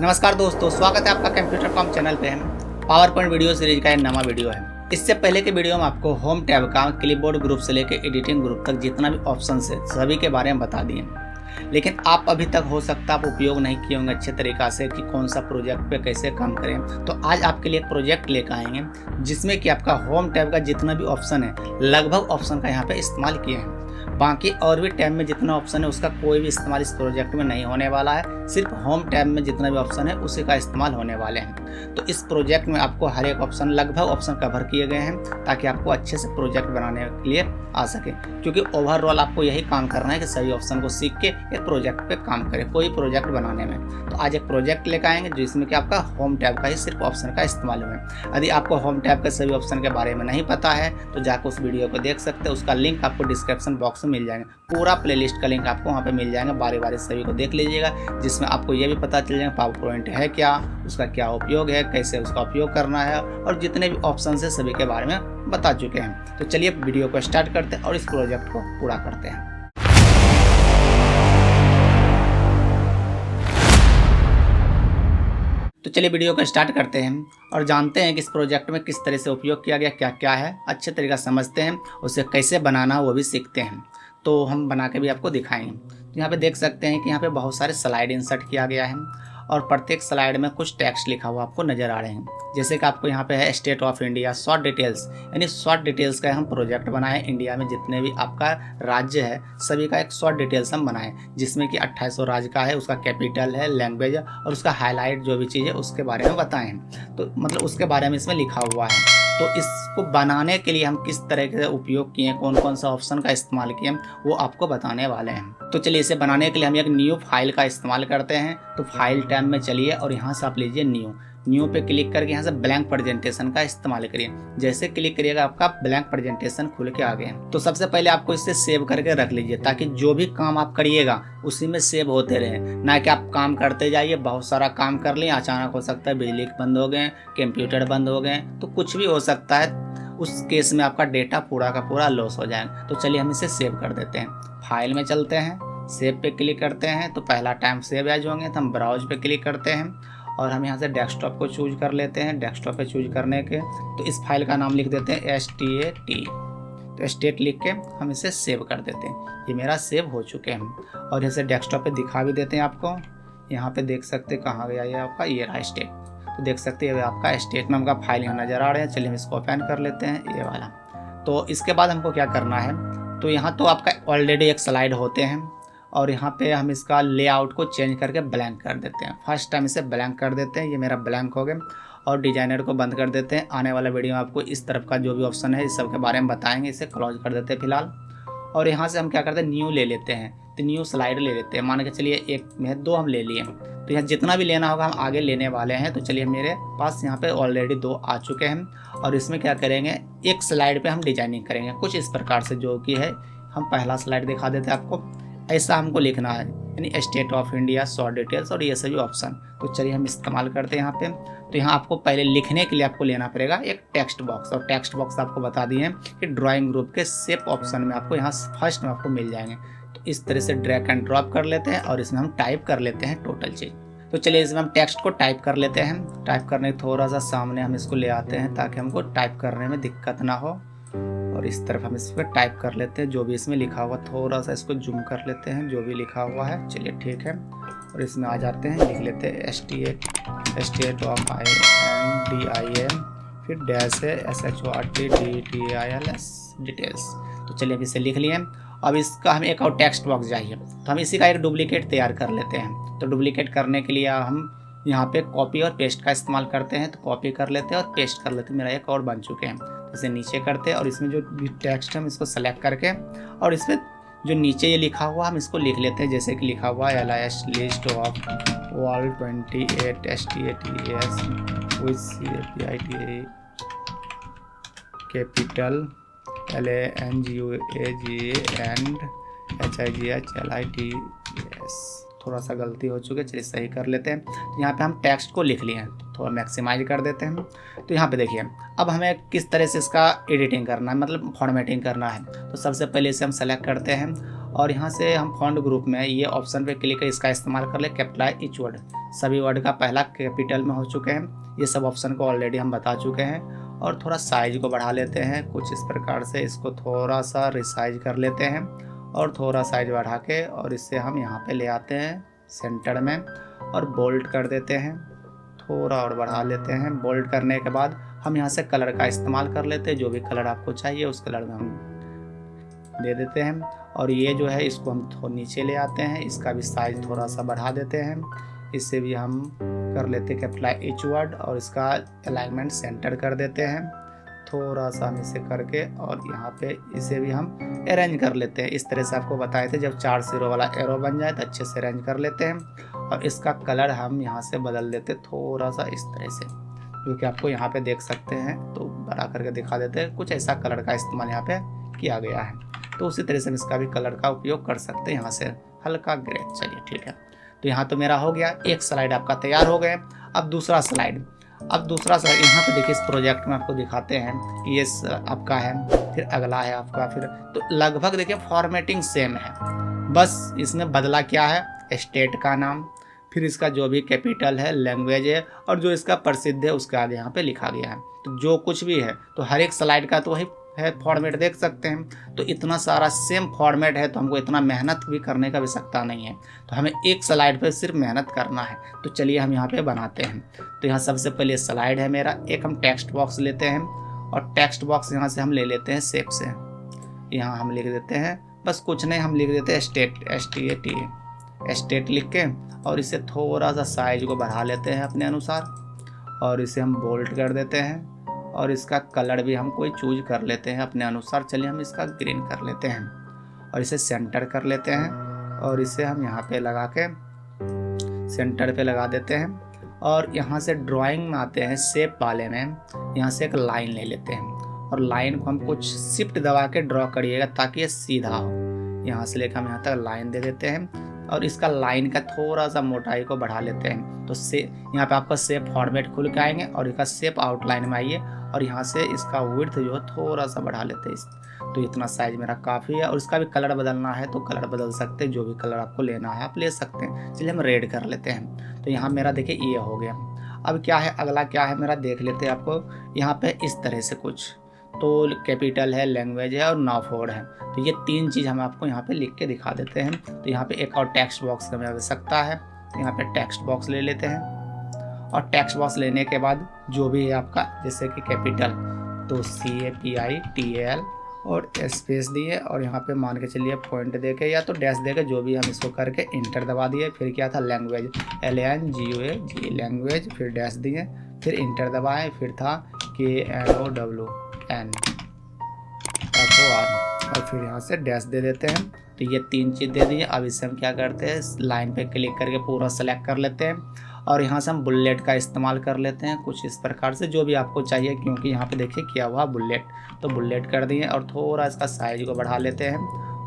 नमस्कार दोस्तों, स्वागत है आपका कंप्यूटर कॉम चैनल पे। हम पावर पॉइंट वीडियो सीरीज का एक नवा वीडियो है। इससे पहले के वीडियो में आपको होम टैब का क्लिपबोर्ड ग्रुप से लेकर एडिटिंग ग्रुप तक जितना भी ऑप्शन है सभी के बारे में बता दिए, लेकिन आप अभी तक हो सकता है आप उपयोग नहीं किए होंगे अच्छे तरीक़ा से कि कौन सा प्रोजेक्ट पे कैसे काम करें। तो आज आपके लिए एक प्रोजेक्ट लेकर आएंगे जिसमें कि आपका होम टैब का जितना भी ऑप्शन है लगभग ऑप्शन का यहाँ पे इस्तेमाल किए हैं। बाकी और भी टैब में जितना ऑप्शन है उसका कोई भी इस्तेमाल इस प्रोजेक्ट में नहीं होने वाला है। सिर्फ होम टैब में जितना भी ऑप्शन है उसी का इस्तेमाल होने वाले हैं। तो इस प्रोजेक्ट में आपको हर एक ऑप्शन लगभग ऑप्शन कवर किए गए हैं ताकि आपको अच्छे से प्रोजेक्ट बनाने के लिए आ सके, क्योंकि ओवरऑल आपको यही काम करना है कि सभी ऑप्शन को सीख के एक प्रोजेक्ट पे काम करें कोई प्रोजेक्ट बनाने में। तो आज एक प्रोजेक्ट लेकर आएंगे जिसमें कि आपका होम टैब का ही सिर्फ ऑप्शन का इस्तेमाल हुआ। यदि आपको होम टैब के सभी ऑप्शन के बारे में नहीं पता है तो जाकर उस वीडियो को देख सकते हैं। उसका लिंक आपको डिस्क्रिप्शन बॉक्स में मिल जाएगा। पूरा प्लेलिस्ट का लिंक आपको वहाँ पे मिल जाएगा। बारी बारी सभी को देख लीजिएगा, जिसमें आपको ये भी पता चल जाएगा पावर पॉइंट है क्या, उसका क्या उपयोग है, कैसे उसका उपयोग करना है, और जितने भी ऑप्शन है सभी के बारे में बता चुके हैं। तो चलिए वीडियो को स्टार्ट करते हैं और इस प्रोजेक्ट को पूरा करते हैं। तो चलिए वीडियो को स्टार्ट करते हैं और जानते हैं कि इस प्रोजेक्ट में किस तरह से उपयोग किया गया, क्या क्या है, अच्छे तरीका समझते हैं, उसे कैसे बनाना वो भी सीखते हैं। तो हम बना के भी आपको दिखाएंगे। तो यहाँ पे देख सकते हैं कि यहाँ पे बहुत सारे स्लाइड इंसर्ट किया गया है और प्रत्येक स्लाइड में कुछ टेक्स्ट लिखा हुआ आपको नज़र आ रहे हैं। जैसे कि आपको यहाँ पे है state of India short details, यानी शॉर्ट डिटेल्स का हम प्रोजेक्ट बनाए। इंडिया में जितने भी आपका राज्य है सभी का एक शॉर्ट डिटेल्स हम बनाए, जिसमें कि 2800 राज्य का है, उसका कैपिटल है, लैंग्वेज और उसका हाईलाइट जो भी चीज़ है उसके बारे में बताएं। तो मतलब उसके बारे में इसमें लिखा हुआ है। तो इसको बनाने के लिए हम किस तरह के उपयोग किए, कौन कौन सा ऑप्शन का इस्तेमाल किए, वो आपको बताने वाले हैं। तो चलिए इसे बनाने के लिए हम एक न्यू फाइल का इस्तेमाल करते हैं। तो फाइल टैब में चलिए और यहाँ से आप लीजिए न्यू पे क्लिक करके यहाँ से ब्लैंक प्रेजेंटेशन का इस्तेमाल करिए। जैसे क्लिक करिएगा आपका ब्लैंक प्रेजेंटेशन खुल के आ गया। तो सबसे पहले आपको इसे सेव करके रख लीजिए ताकि जो भी काम आप करिएगा उसी में सेव होते रहे, ना कि आप काम करते जाइए, बहुत सारा काम कर लिए, अचानक हो सकता है बिजली बंद हो गए, कंप्यूटर बंद हो गए, तो कुछ भी हो सकता है। उस केस में आपका डेटा पूरा का पूरा लॉस हो जाएगा। तो चलिए हम इसे सेव कर देते हैं। फाइल में चलते हैं, सेव पे क्लिक करते हैं। तो पहला टाइम सेव एज होंगे तो हम ब्राउज पे क्लिक करते हैं और हम यहाँ से डेस्कटॉप को चूज कर लेते हैं। डेस्कटॉप पे चूज करने के तो इस फाइल का नाम लिख देते हैं STAT। तो स्टेट लिख के हम इसे सेव कर देते हैं। ये मेरा सेव हो चुके हैं और इसे डेस्कटॉप पे दिखा भी देते हैं आपको। यहाँ पे देख सकते हैं कहाँ गया ये आपका, ये रहा स्टेट। तो देख सकते हैं आपका स्टेट नाम का फाइल यहाँ नज़र आ रहे हैं। चलिए हम इसको ओपन कर लेते हैं, ये वाला। तो इसके बाद हमको क्या करना है, तो यहाँ तो आपका ऑलरेडी एक स्लाइड होते हैं और यहाँ पे हम इसका लेआउट को चेंज करके ब्लैंक कर देते हैं। फर्स्ट टाइम इसे ब्लैंक कर देते हैं, ये मेरा ब्लैंक हो गया। और डिजाइनर को बंद कर देते हैं। आने वाला वीडियो में आपको इस तरफ का जो भी ऑप्शन है इस सब के बारे में बताएंगे। इसे क्लोज कर देते हैं फिलहाल। और यहाँ से हम क्या करते हैं, न्यू ले लेते हैं। तो न्यू स्लाइड ले लेते हैं। मान के चलिए एक में 2 हम ले लिए। तो यहाँ जितना भी लेना होगा हम आगे लेने वाले हैं। तो चलिए मेरे पास यहाँ पे ऑलरेडी 2 आ चुके हैं और इसमें क्या करेंगे, एक स्लाइड पे हम डिजाइनिंग करेंगे कुछ इस प्रकार से, जो कि है हम पहला स्लाइड दिखा देते हैं आपको। ऐसा हमको लिखना है, यानी state of India short details और ये सभी ऑप्शन। तो चलिए हम इस्तेमाल करते हैं यहाँ पे। तो यहाँ आपको पहले लिखने के लिए आपको लेना पड़ेगा एक टेक्स्ट बॉक्स, और टेक्स्ट बॉक्स आपको बता दिए हैं कि ड्राइंग ग्रुप के शेप ऑप्शन में आपको यहाँ फर्स्ट में आपको मिल जाएंगे। तो इस तरह से ड्रैग एंड ड्रॉप कर लेते हैं और इसमें हम टाइप कर लेते हैं टोटल चीज़। तो चलिए इसमें हम टेक्स्ट को टाइप कर लेते हैं। टाइप करने थोड़ा सा सामने हम इसको ले आते हैं ताकि हमको टाइप करने में दिक्कत ना हो। और इस तरफ हम इस पर टाइप कर लेते हैं जो भी इसमें लिखा हुआ, थोड़ा सा इसको जूम कर लेते हैं जो भी लिखा हुआ है। चलिए ठीक है, और इसमें आ जाते हैं, लिख लेते हैं स्टेट ऑफ INDIM, फिर डैश है SHORT डिटेल्स। तो चलिए अब इसे लिख लिए। अब इसका हम एक और टेक्स्ट बॉक्स चाहिए, तो हम इसी का एक डुप्लीकेट तैयार कर लेते हैं। तो डुप्लीकेट करने के लिए हम यहाँ पे कॉपी और पेस्ट का इस्तेमाल करते हैं। तो कॉपी कर लेते हैं और पेस्ट कर लेते हैं। मेरा एक और बन चुके हैं। इसे नीचे करते हैं और इसमें जो भी टेक्स्ट है हम इसको सेलेक्ट करके और इसमें जो नीचे ये लिखा हुआ हम इसको लिख लेते हैं। जैसे कि लिखा हुआ है LIS list of all 28 STATS with CAPITA capital LANGUAGA and HIGHLITS। थोड़ा सा गलती हो चुकी है, चलिए सही कर लेते हैं। तो यहाँ पे हम टेक्स्ट को लिख लिए हैं, थोड़ा मैक्सिमाइज कर देते हैं। तो यहाँ पे देखिए अब हमें किस तरह से इसका एडिटिंग करना है, मतलब फॉर्मेटिंग करना है। तो सबसे पहले इसे हम सेलेक्ट करते हैं और यहाँ से हम फॉन्ट ग्रुप में ये ऑप्शन पे क्लिक कर इसका इस्तेमाल कर ले, कैपिटलाइज ईच वर्ड। सभी वर्ड का पहला कैपिटल में हो चुके हैं। ये सब ऑप्शन को ऑलरेडी हम बता चुके हैं। और थोड़ा साइज को बढ़ा लेते हैं कुछ इस प्रकार से, इसको थोड़ा सा रिसाइज कर लेते हैं और थोड़ा साइज बढ़ा के, और इससे हम यहाँ पे ले आते हैं सेंटर में और बोल्ड कर देते हैं। थोड़ा और बढ़ा लेते हैं। बोल्ड करने के बाद हम यहाँ से कलर का इस्तेमाल कर लेते हैं। जो भी कलर आपको चाहिए उस कलर में हम दे देते हैं। और ये जो है इसको हम थोड़ा नीचे ले आते हैं, इसका भी साइज थोड़ा सा बढ़ा देते हैं। इससे भी हम कर लेते हैं कैपिटल एच वर्ड और इसका अलाइनमेंट सेंटर कर देते हैं। थोड़ा सा हम इसे करके और यहाँ पे इसे भी हम अरेंज कर लेते हैं। इस तरह से आपको बताए थे, जब 4 सिरों वाला एरो बन जाए तो अच्छे से अरेंज कर लेते हैं। और इसका कलर हम यहाँ से बदल देते थोड़ा सा इस तरह से, जो कि आपको यहाँ पे देख सकते हैं। तो बड़ा करके दिखा देते हैं। कुछ ऐसा कलर का इस्तेमाल यहाँ पे किया गया है। तो उसी तरह से हम इसका भी कलर का उपयोग कर सकते हैं, यहाँ से हल्का ग्रे। चलिए ठीक है, तो यहाँ तो मेरा हो गया, एक स्लाइड आपका तैयार हो गए। अब दूसरा स्लाइड यहाँ पे देखिए, इस प्रोजेक्ट में आपको दिखाते हैं कि ये आपका है, फिर अगला है आपका, फिर तो लगभग देखिए फॉर्मेटिंग सेम है। बस इसमें बदला क्या है, स्टेट का नाम, फिर इसका जो भी कैपिटल है, लैंग्वेज है, और जो इसका प्रसिद्ध है उसके आगे यहाँ पे लिखा गया है। तो जो कुछ भी है तो हर एक स्लाइड का तो वही है फॉर्मेट, देख सकते हैं। तो इतना सारा सेम फॉर्मेट है तो हमको इतना मेहनत भी करने का आवश्यकता नहीं है। तो हमें एक स्लाइड पे सिर्फ मेहनत करना है। तो चलिए हम यहाँ पे बनाते हैं। तो यहाँ सबसे पहले स्लाइड है मेरा, एक हम टेक्स्ट बॉक्स लेते हैं और टेक्स्ट बॉक्स यहाँ से हम ले लेते हैं शेप से। यहाँ हम लिख देते हैं, बस कुछ नहीं, हम लिख देते हैं स्टेट, स्टेट लिख के, और इसे थोड़ा सा साइज को बढ़ा लेते हैं अपने अनुसार, और इसे हम बोल्ड कर देते हैं। और इसका कलर भी हम कोई चूज कर लेते हैं अपने अनुसार। चलिए हम इसका ग्रीन कर लेते हैं और इसे सेंटर कर लेते हैं, और इसे हम यहाँ पे लगा के सेंटर पे लगा देते हैं। और यहाँ से ड्राइंग में आते हैं, शेप वाले में यहाँ से एक लाइन ले लेते हैं, और लाइन को हम कुछ शिफ्ट दबा के ड्रॉ करिएगा ताकि ये सीधा हो। यहाँ से लेकर हम यहाँ तक लाइन दे देते हैं, और इसका लाइन का थोड़ा सा मोटाई को बढ़ा लेते हैं। तो यहाँ पे आपका शेप फॉर्मेट खुल के आएंगे, और इसका शेप आउटलाइन में आइए, और यहाँ से इसका विड्थ जो है थोड़ा सा बढ़ा लेते हैं। तो इतना साइज मेरा काफ़ी है। और इसका भी कलर बदलना है तो कलर बदल सकते हैं, जो भी कलर आपको लेना है आप ले सकते हैं। चलिए हम रेड कर लेते हैं। तो यहाँ मेरा देखिए ये हो गया। अब क्या है, अगला क्या है मेरा देख लेते हैं। आपको यहाँ पे इस तरह से कुछ तो कैपिटल है, लैंग्वेज है और नाफोर्ड है। तो ये 3 चीज़ हम आपको यहाँ पे लिख के दिखा देते हैं। तो यहाँ पे एक और टेक्स्ट बॉक्स हमें आवश्यकता है। तो यहाँ पे टेक्स्ट बॉक्स ले लेते हैं, और टेक्स्ट बॉक्स लेने के बाद जो भी है आपका, जैसे कि कैपिटल तो CAPITAL और स्पेस दिए, और यहाँ पे मान के चलिए पॉइंट दे के या तो डैश दे के, जो भी हम इसको करके इंटर दबा दिए। फिर क्या था, लैंग्वेज LANGUAGE लैंग्वेज, फिर डैश दिए, फिर इंटर दबाए, फिर था KNOWN और फिर यहाँ से डैश दे देते हैं। तो ये 3 चीज़ दे दिए। अब इससे हम क्या करते हैं, लाइन पे क्लिक करके पूरा सेलेक्ट कर लेते हैं, और यहाँ से हम बुलेट का इस्तेमाल कर लेते हैं कुछ इस प्रकार से, जो भी आपको चाहिए, क्योंकि यहाँ पे देखिए किया हुआ बुलेट। तो बुलेट कर दिए, और थोड़ा इसका साइज को बढ़ा लेते हैं,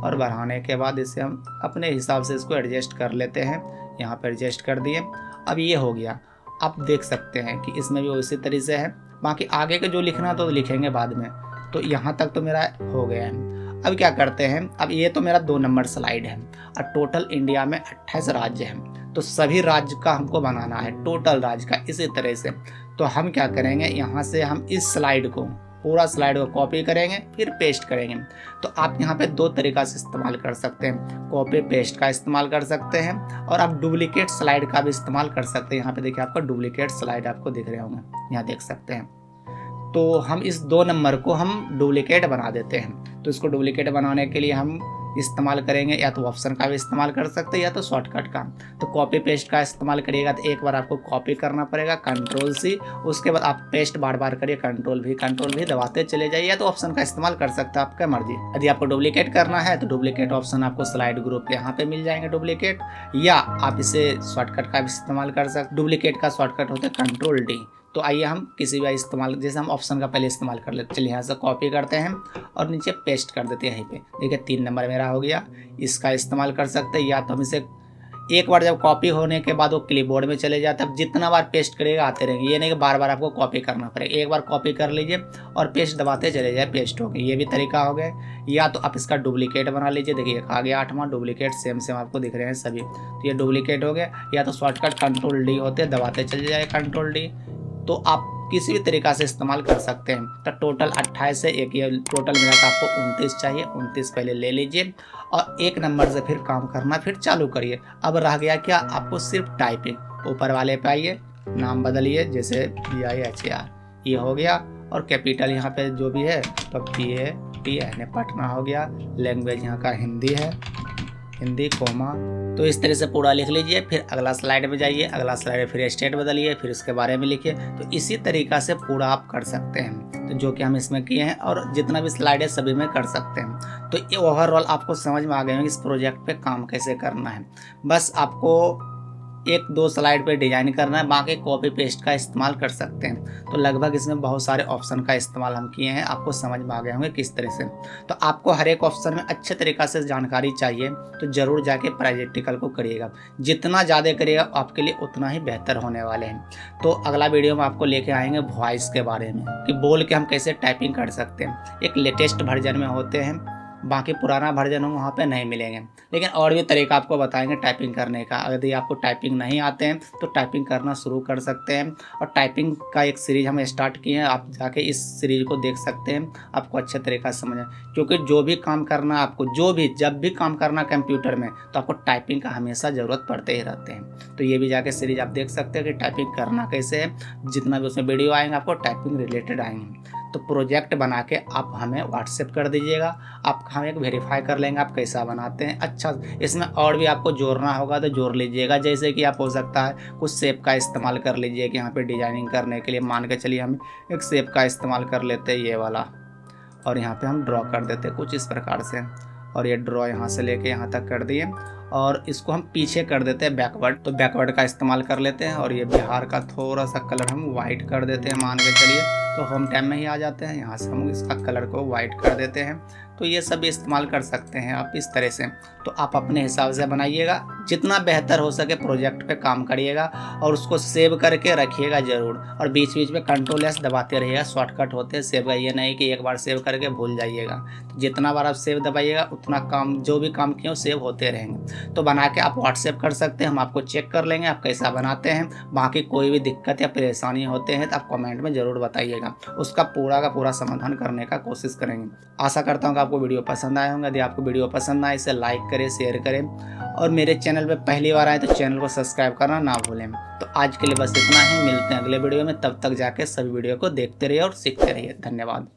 और बढ़ाने के बाद इसे हम अपने हिसाब से इसको एडजस्ट कर लेते हैं। यहाँ पर एडजस्ट कर दिए। अब ये हो गया। आप देख सकते हैं कि इसमें भी उसी तरीके से है। बाकी आगे का जो लिखना तो लिखेंगे बाद में। तो यहाँ तक तो मेरा हो गया है। अब क्या करते हैं, अब ये तो मेरा 2 नंबर स्लाइड है, और टोटल इंडिया में 28 राज्य हैं। तो सभी राज्य का हमको बनाना है, टोटल राज्य का। इसी तरह से तो हम क्या करेंगे, यहाँ से हम इस स्लाइड को, पूरा स्लाइड को कॉपी करेंगे, फिर पेस्ट करेंगे। तो आप यहाँ पे 2 तरीका से इस्तेमाल कर सकते हैं। कॉपी पेस्ट का इस्तेमाल कर सकते हैं, और आप डुप्लीकेट स्लाइड का भी इस्तेमाल कर सकते हैं। यहाँ पे देखिए आपका डुप्लीकेट स्लाइड आपको दिख रहे होंगे, यहाँ देख सकते हैं। तो हम इस 2 नंबर को हम डुप्लीकेट बना देते हैं। तो इसको डुप्लीकेट बनाने के लिए हम इस्तेमाल करेंगे, या तो ऑप्शन का भी इस्तेमाल कर सकते हैं, या तो शॉर्टकट का। तो कॉपी पेस्ट का इस्तेमाल करिएगा तो एक बार आपको कॉपी करना पड़ेगा, Ctrl+C, उसके बाद आप पेस्ट बार बार करिए, Ctrl+V दबाते चले जाइए, या तो ऑप्शन का इस्तेमाल कर सकते हैं, आपका मर्जी। यदि आपको डुप्लीकेट करना है तो डुप्लीकेट ऑप्शन आपको स्लाइड ग्रुप पे यहाँ पे मिल जाएंगे डुप्लीकेट, या आप इसे शॉर्टकट का भी इस्तेमाल कर सकते। डुप्लीकेट का शॉर्टकट होता है Ctrl+D। तो आइए हम किसी भी इस्तेमाल, जैसे हम ऑप्शन का पहले इस्तेमाल कर लेते। चलिए यहाँ से कॉपी करते हैं और नीचे पेस्ट कर देते हैं। यहीं पे देखिए 3 नंबर मेरा हो गया। इसका इस्तेमाल कर सकते हैं, या तो हम इसे एक बार जब कॉपी होने के बाद वो क्लिपबोर्ड में चले जाते हैं। जितना बार पेस्ट करेगा आते रहेंगे, ये नहीं कि बार बार आपको कॉपी करना पड़ेगा। एक बार कॉपी कर लीजिए और पेस्ट दबाते चले जाए, पेस्ट हो गई। ये भी तरीका हो गया। या तो आप इसका डुप्लीकेट बना लीजिए। देखिए आ गया 8वां डुप्लीकेट, सेम सेम आपको दिख रहे हैं सभी। तो ये डुप्लीकेट हो गया। या तो शॉर्टकट कंट्रोल डी होते, दबाते चले जाए कंट्रोल डी। तो आप किसी भी तरीक़ा से इस्तेमाल कर सकते हैं। तो टोटल 28 से एक, ये टोटल मिनट आपको 29 चाहिए। 29 पहले ले लीजिए और 1 नंबर से फिर काम करना फिर चालू करिए। अब रह गया क्या, आपको सिर्फ टाइपिंग। ऊपर वाले पे आइए, नाम बदलिए, जैसे PIHAR ये हो गया। और कैपिटल यहाँ पे जो भी है तो PATN पटना हो गया। लैंग्वेज यहाँ का हिंदी है, हिंदी कोमा। तो इस तरह से पूरा लिख लीजिए। फिर अगला स्लाइड में जाइए, अगला स्लाइड फिर स्टेट बदलिए, फिर उसके बारे में लिखिए। तो इसी तरीक़ा से पूरा आप कर सकते हैं। तो जो कि हम इसमें किए हैं और जितना भी स्लाइड है सभी में कर सकते हैं। तो ये ओवरऑल आपको समझ में आ गए होंगे इस प्रोजेक्ट पे काम कैसे करना है। बस आपको 1-2 स्लाइड पे डिजाइन करना है, बाकी कॉपी पेस्ट का इस्तेमाल कर सकते हैं। तो लगभग इसमें बहुत सारे ऑप्शन का इस्तेमाल हम किए हैं, आपको समझ में आ गए होंगे किस तरह से। तो आपको हर एक ऑप्शन में अच्छे तरीक़ा से जानकारी चाहिए तो ज़रूर जाके प्रैक्टिकल को करिएगा। जितना ज़्यादा करिएगा आपके लिए उतना ही बेहतर होने वाले हैं। तो अगला वीडियो में आपको लेके आएंगे वॉइस के बारे में, कि बोल के हम कैसे टाइपिंग कर सकते हैं। एक लेटेस्ट वर्जन में होते हैं, बाकी पुराना वर्जन वहाँ पे नहीं मिलेंगे। लेकिन और भी तरीका आपको बताएंगे टाइपिंग करने का। यदि आपको टाइपिंग नहीं आते हैं तो टाइपिंग करना शुरू कर सकते हैं। और टाइपिंग का एक सीरीज़ हम स्टार्ट किए हैं, आप जाके इस सीरीज़ को देख सकते हैं, आपको अच्छे तरीक़ा से समझ। क्योंकि जो भी काम करना आपको, जब भी काम करना कंप्यूटर में, तो आपको टाइपिंग का हमेशा ज़रूरत पड़ते ही रहते हैं। तो ये भी जाके सीरीज़ आप देख सकते हैं कि टाइपिंग करना कैसे है। जितना भी उसमें वीडियो आएंगे आपको टाइपिंग रिलेटेड आएंगे। तो प्रोजेक्ट बना के आप हमें व्हाट्सएप कर दीजिएगा, आप हम एक वेरीफाई कर लेंगे आप कैसा बनाते हैं। अच्छा, इसमें और भी आपको जोड़ना होगा तो जोड़ लीजिएगा। जैसे कि आप हो सकता है कुछ शेप का इस्तेमाल कर लीजिए कि यहाँ पे डिजाइनिंग करने के लिए मान के चलिए हम एक शेप का इस्तेमाल कर लेते हैं, ये वाला, और यहाँ पे हम ड्रॉ कर देते हैं कुछ इस प्रकार से। और ये ड्रॉ यहाँ से लेके यहाँ तक कर दिए और इसको हम पीछे कर देते हैं बैकवर्ड। तो बैकवर्ड का इस्तेमाल कर लेते हैं। और ये बिहार का थोड़ा सा कलर हम वाइट कर देते हैं, मान के चलिए। तो होम टाइम में ही आ जाते हैं, यहाँ से हम इसका कलर को वाइट कर देते हैं। तो ये सब इस्तेमाल कर सकते हैं आप इस तरह से। तो आप अपने हिसाब से बनाइएगा, जितना बेहतर हो सके प्रोजेक्ट पे काम करिएगा और उसको सेव करके रखिएगा ज़रूर। और बीच बीच में कंट्रोल-S दबाते रहिएगा, शॉर्टकट होते हैं सेव का। ये नहीं कि एक बार सेव करके भूल जाइएगा। तो जितना बार आप सेव दबाइएगा उतना काम, जो भी काम किए सेव होते रहेंगे। तो बना के आप व्हाट्सएप कर सकते हैं, हम आपको चेक कर लेंगे आप कैसा बनाते हैं। बाकी कोई भी दिक्कत या परेशानी होते हैं तो आप कमेंट में ज़रूर बताइएगा, उसका पूरा का पूरा समाधान करने का कोशिश करेंगे। आशा करता हूँ कि आपको वीडियो पसंद आए होंगे। यदि आपको वीडियो पसंद आए इसे लाइक करें, शेयर करें और मेरे चैनल पर पहली बार आए तो चैनल को सब्सक्राइब करना ना भूलें। तो आज के लिए बस इतना ही, मिलते हैं अगले वीडियो में। तब तक जाके सभी वीडियो को देखते रहिए और सीखते रहिए। धन्यवाद।